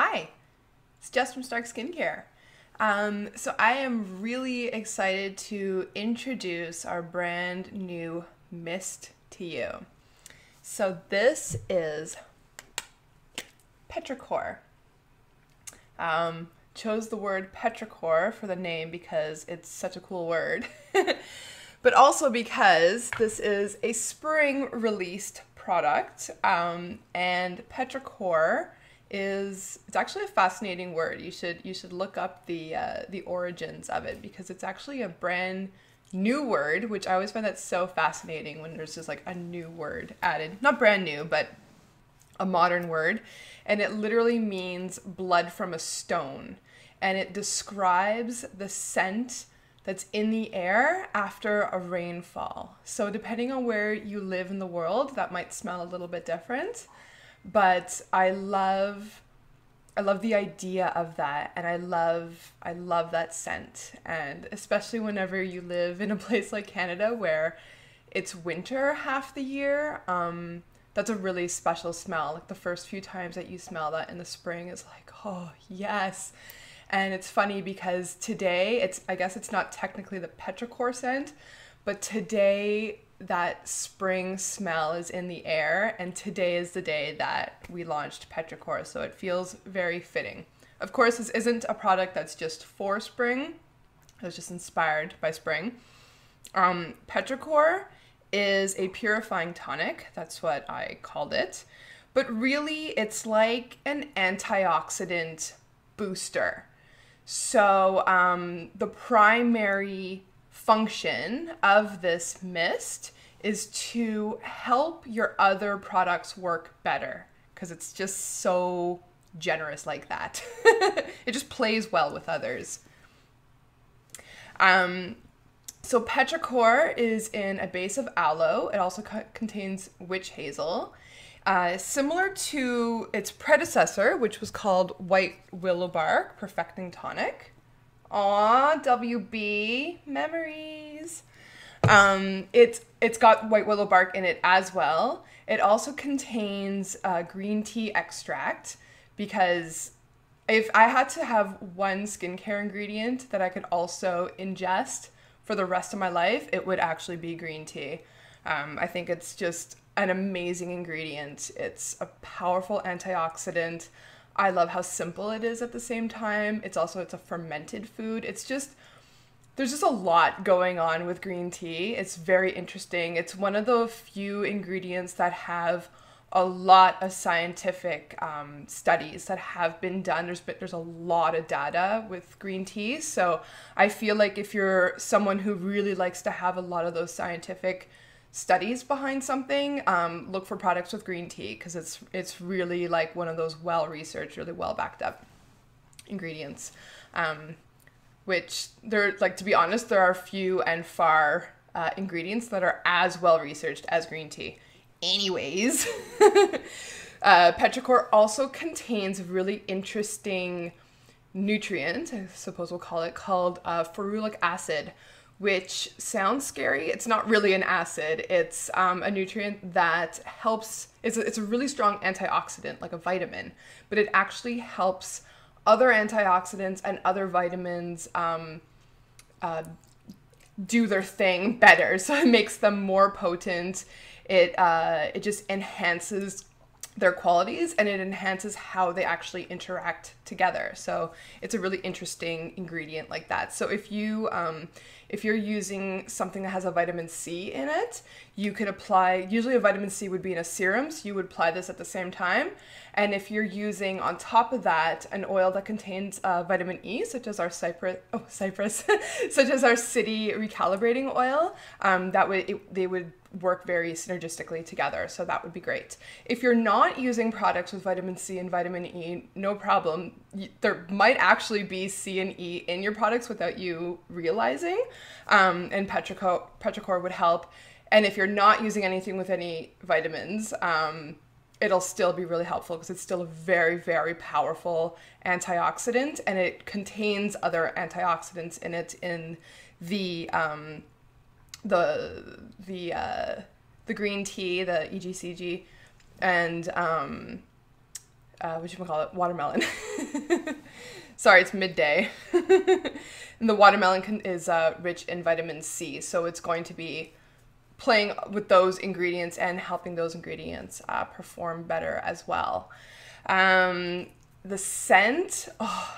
Hi, it's Jess from Stark Skincare. So I am really excited to introduce our brand new mist to you. So this is Petrichor. Chose the word Petrichor for the name because it's such a cool word, but also because this is a spring released product, and Petrichor it's actually a fascinating word. You should look up the origins of it because it's actually a brand new word, which I always find that so fascinating when there's just like a new word added. Not brand new, but a modern word. And it literally means blood from a stone. And it describes the scent that's in the air after a rainfall. So depending on where you live in the world, that might smell a little bit different. But I love the idea of that, and I love that scent. And especially whenever you live in a place like Canada where it's winter half the year, that's a really special smell. Like the first few times that you smell that in the spring is like, oh yes. And it's funny because today I guess it's not technically the petrichor scent, but today that spring smell is in the air, and today is the day that we launched Petrichor, so it feels very fitting. Of course, this isn't a product that's just for spring. It was just inspired by spring. Petrichor is a purifying tonic. That's what I called it. But really, it's like an antioxidant booster. So the primary function of this mist is to help your other products work better because it's just so generous like that. It just plays well with others. So Petrichor is in a base of aloe. It also contains witch hazel. Similar to its predecessor, which was called white willow bark perfecting tonic. Aw, WB memories. It's got white willow bark in it as well. It also contains green tea extract because if I had to have one skincare ingredient that I could also ingest for the rest of my life, it would actually be green tea. I think it's just an amazing ingredient. It's a powerful antioxidant. I love how simple it is at the same time. It's a fermented food. There's just a lot going on with green tea. It's very interesting. It's one of the few ingredients that have a lot of scientific studies that have been done. There's a lot of data with green tea. So I feel like if you're someone who really likes to have a lot of those scientific studies behind something, look for products with green tea because it's really like one of those well-researched, really well-backed up ingredients. Which to be honest, there are few and far ingredients that are as well-researched as green tea. Anyways, Petrichor also contains a really interesting nutrient, I suppose we'll call it, called ferulic acid, which sounds scary. It's not really an acid. It's a nutrient that helps, it's a really strong antioxidant, like a vitamin, but it actually helps other antioxidants and other vitamins do their thing better. So it makes them more potent. It just enhances their qualities and it enhances how they actually interact together. So it's a really interesting ingredient like that. So if you're using something that has a vitamin C in it, you could apply, usually a vitamin C would be in a serum, so you would apply this at the same time. And if you're using on top of that an oil that contains vitamin E, such as our cypress, such as our city recalibrating oil, they would work very synergistically together. So that would be great. If you're not using products with vitamin C and vitamin E, no problem. There might actually be C and E in your products without you realizing, and Petrichor would help. And if you're not using anything with any vitamins, it'll still be really helpful because it's still a very, very powerful antioxidant, and it contains other antioxidants in it in the green tea, the EGCG, and whatchamacallit, watermelon. Sorry, it's midday. And the watermelon is rich in vitamin C, so it's going to be playing with those ingredients and helping those ingredients perform better as well. The scent, oh,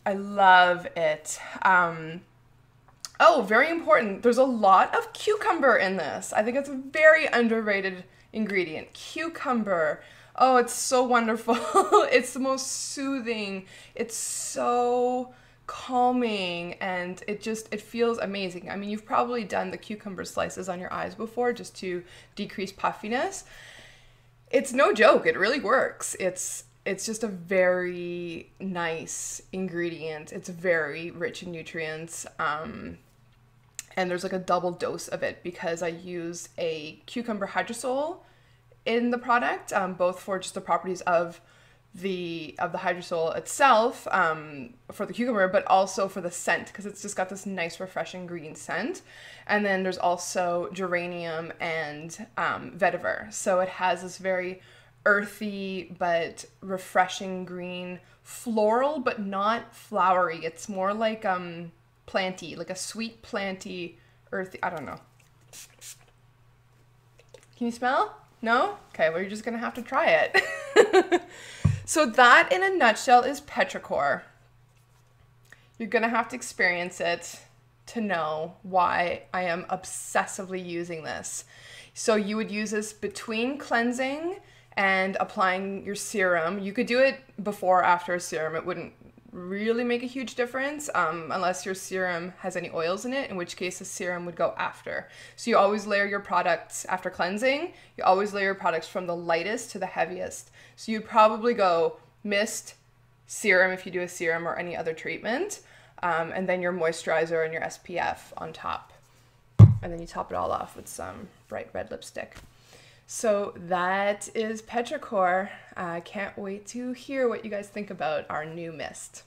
I love it. Oh, very important. There's a lot of cucumber in this. I think it's a very underrated ingredient. Cucumber. Oh, it's so wonderful. It's the most soothing. It's so calming, and it feels amazing. I mean, you've probably done the cucumber slices on your eyes before just to decrease puffiness. It's no joke. It really works. It's just a very nice ingredient. It's very rich in nutrients. And there's like a double dose of it because I use a cucumber hydrosol in the product, both for just the properties of the hydrosol itself, for the cucumber, but also for the scent, because it's just got this nice refreshing green scent. And then there's also geranium and vetiver, so it has this very earthy but refreshing green, floral but not flowery. It's more like planty, like a sweet planty, earthy, I don't know. Can you smell? No? Okay, well, you're just gonna have to try it. So that, in a nutshell, is Petrichor. You're gonna have to experience it to know why I am obsessively using this. So you would use this between cleansing and applying your serum. You could do it before or after a serum. It wouldn't really make a huge difference unless your serum has any oils in it, in which case the serum would go after. So you always layer your products after cleansing. You always layer your products from the lightest to the heaviest. So you'd probably go mist, serum if you do a serum or any other treatment, and then your moisturizer and your SPF on top. And then you top it all off with some bright red lipstick. So that is Petrichor. I can't wait to hear what you guys think about our new mist.